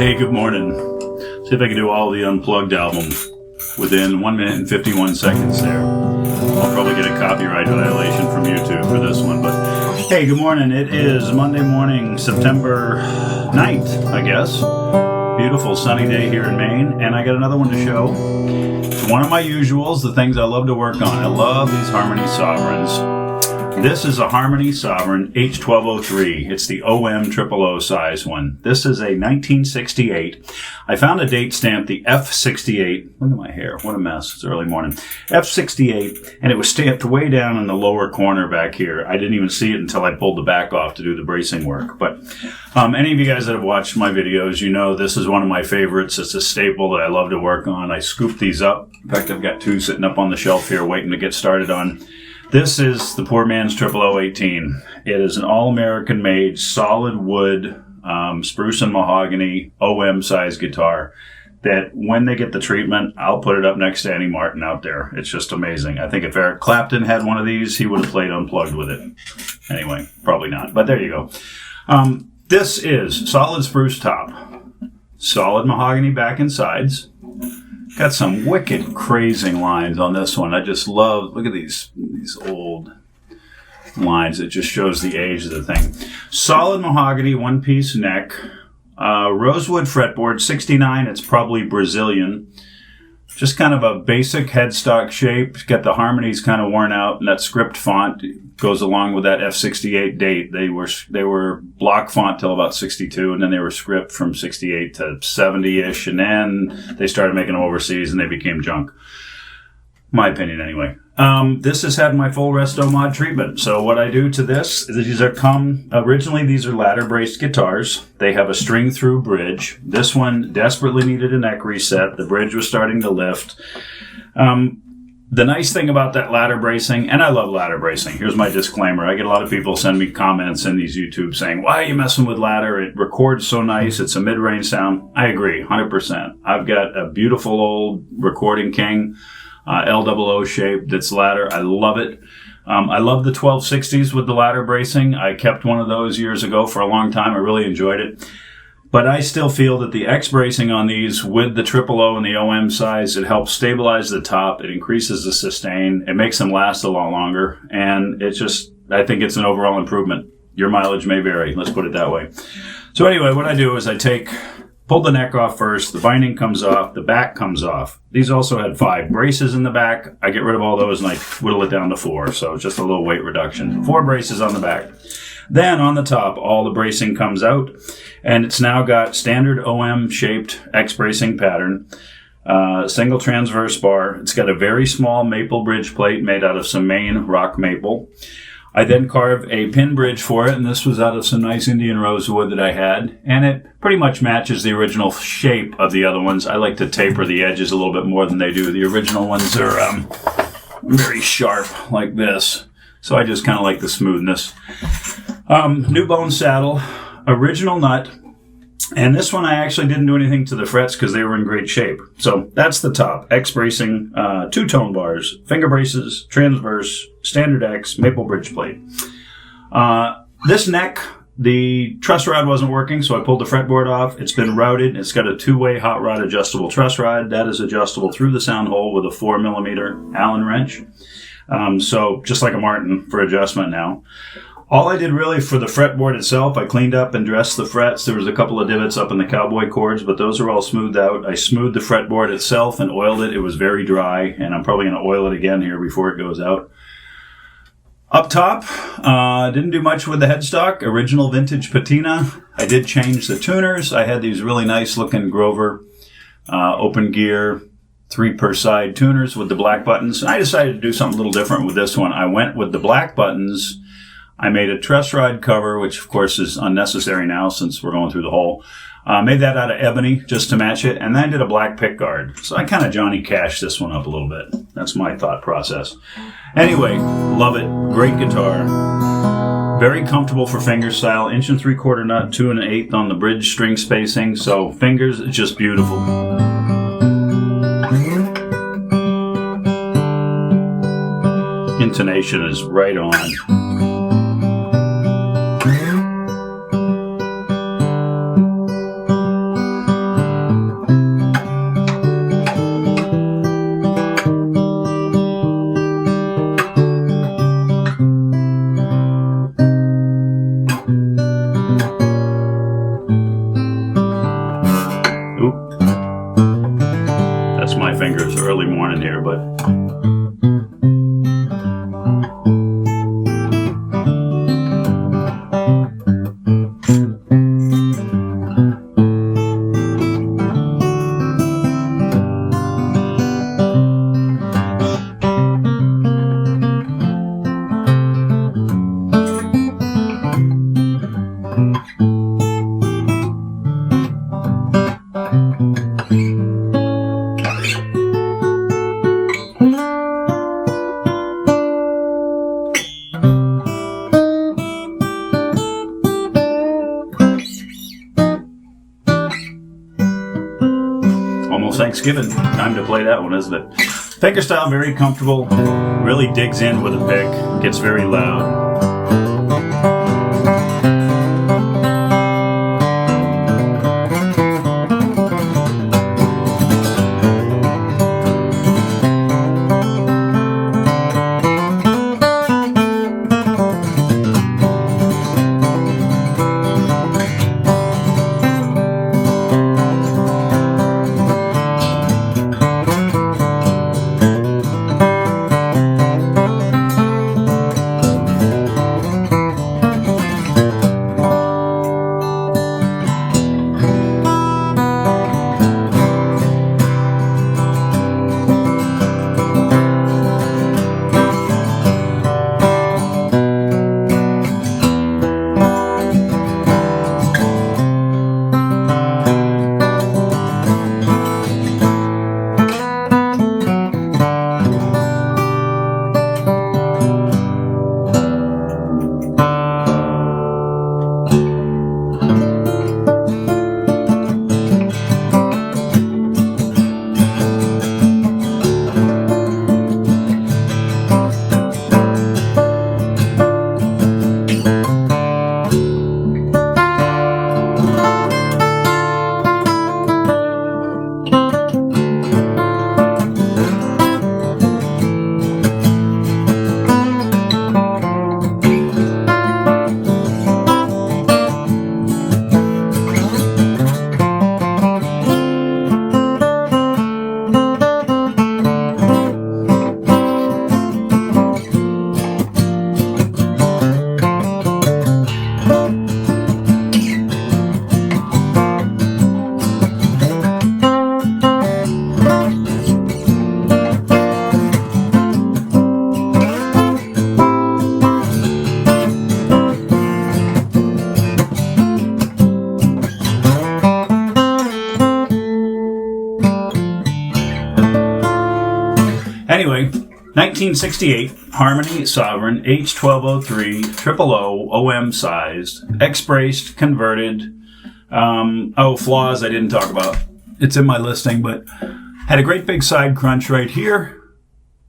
Hey, good morning. See if I can do all the Unplugged album within 1 minute and 51 seconds there. I'll probably get a copyright violation from YouTube for this one, but hey, good morning. It is Monday morning, September 9th, I guess. Beautiful sunny day here in Maine, and I got another one to show. It's one of my usuals, the things I love to work on. I love these Harmony Sovereigns. This is a Harmony Sovereign H1203. It's the OM000 size one. This is a 1968. I found a date stamp, the F68. Look at my hair. What a mess. It's early morning. F68, and it was stamped way down in the lower corner back here. I didn't even see it until I pulled the back off to do the bracing work. But any of you guys that have watched my videos, you know this is one of my favorites. It's a staple that I love to work on. I scooped these up. In fact, I've got two sitting up on the shelf here waiting to get started on. This is the poor man's 0018. It is an all-American made, solid wood, spruce and mahogany, OM size guitar that when they get the treatment, I'll put it up next to Annie Martin out there. It's just amazing. I think if Eric Clapton had one of these, he would have played Unplugged with it. Anyway, probably not, but there you go. This is solid spruce top, solid mahogany back and sides. Got some wicked crazing lines on this one. I just love, look at these old lines. It just shows the age of the thing. Solid mahogany, one-piece neck. Rosewood fretboard, 69. It's probably Brazilian. Just kind of a basic headstock shape. Got the harmonies kind of worn out, and that script font goes along with that F68 date. They were block font till about 62, and then they were script from 68 to 70-ish, and then they started making them overseas, and they became junk. My opinion, anyway. This has had my full Resto-Mod treatment. So what I do to this is originally these are ladder braced guitars. They have a string through bridge. This one desperately needed a neck reset. The bridge was starting to lift. The nice thing about that ladder bracing, and I love ladder bracing. Here's my disclaimer. I get a lot of people send me comments in these YouTube saying, why are you messing with ladder? It records so nice. It's a mid-range sound. I agree, 100%. I've got a beautiful old Recording King. L00 shape that's ladder. I love it. I love the 1260s with the ladder bracing. I kept one of those years ago for a long time. I really enjoyed it. But I still feel that the X bracing on these with the 000 and the OM size, it helps stabilize the top. It increases the sustain. It makes them last a lot longer. And I think it's an overall improvement. Your mileage may vary. Let's put it that way. So anyway, what I do is I pull the neck off first, the binding comes off, the back comes off. These also had 5 braces in the back. I get rid of all those and I whittle it down to 4, so just a little weight reduction. 4 braces on the back. Then on the top, all the bracing comes out, and it's now got standard OM-shaped X-bracing pattern, single transverse bar. It's got a very small maple bridge plate made out of some Maine rock maple. I then carved a pin bridge for it, and this was out of some nice Indian rosewood that I had, and it pretty much matches the original shape of the other ones. I like to taper the edges a little bit more than they do. The original ones are very sharp, like this, so I just kind of like the smoothness. New bone saddle, original nut, and this one I actually didn't do anything to the frets because they were in great shape. So that's the top. X bracing, 2 tone bars, finger braces, transverse, standard X, maple bridge plate. This neck, the truss rod wasn't working, so I pulled the fretboard off. It's been routed. It's got a 2-way hot rod adjustable truss rod. That is adjustable through the sound hole with a 4mm Allen wrench. So just like a Martin for adjustment now. All I did really for the fretboard itself, I cleaned up and dressed the frets. There was a couple of divots up in the cowboy cords, but those are all smoothed out. I smoothed the fretboard itself and oiled it. It was very dry, and I'm probably going to oil it again here before it goes out. Up top, didn't do much with the headstock. Original vintage patina. I did change the tuners. I had these really nice looking Grover open gear 3 per side tuners with the black buttons. And I decided to do something a little different with this one. I went with the black buttons. I made a truss rod cover, which of course is unnecessary now since we're going through the hole. Made that out of ebony just to match it, and then I did a black pick guard. So I kind of Johnny Cashed this one up a little bit. That's my thought process. Anyway, love it. Great guitar. Very comfortable for fingerstyle. 1 3/4 nut, 2 1/8 on the bridge string spacing. So fingers, it's just beautiful. Intonation is right on. almost Thanksgiving. Time to play that one, isn't it? Fingerstyle, very comfortable. Really digs in with a pick. Gets very loud. Anyway, 1968, Harmony Sovereign, H1203, triple O, OM sized, X-braced, converted. Flaws I didn't talk about. It's in my listing, but had a great big side crunch right here.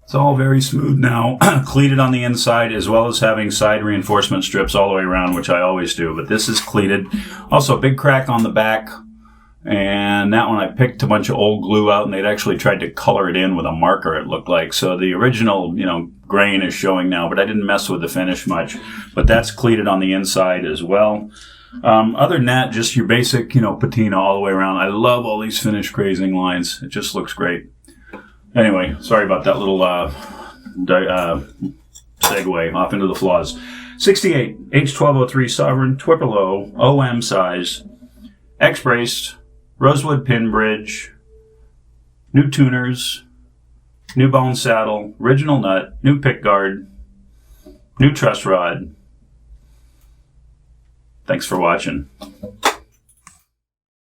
It's all very smooth now, cleated on the inside, as well as having side reinforcement strips all the way around, which I always do, but this is cleated. Also, a big crack on the back. And that one I picked a bunch of old glue out, and they'd actually tried to color it in with a marker, it looked like. So the original, grain is showing now, but I didn't mess with the finish much. But that's cleated on the inside as well. Other than that, just your basic, patina all the way around. I love all these finish grazing lines. It just looks great. Anyway, sorry about that little segue off into the flaws. 68, H1203 Sovereign, triple O, OM size, X-braced, rosewood pin bridge, new tuners, new bone saddle, original nut, new pick guard, new truss rod. Thanks for watching.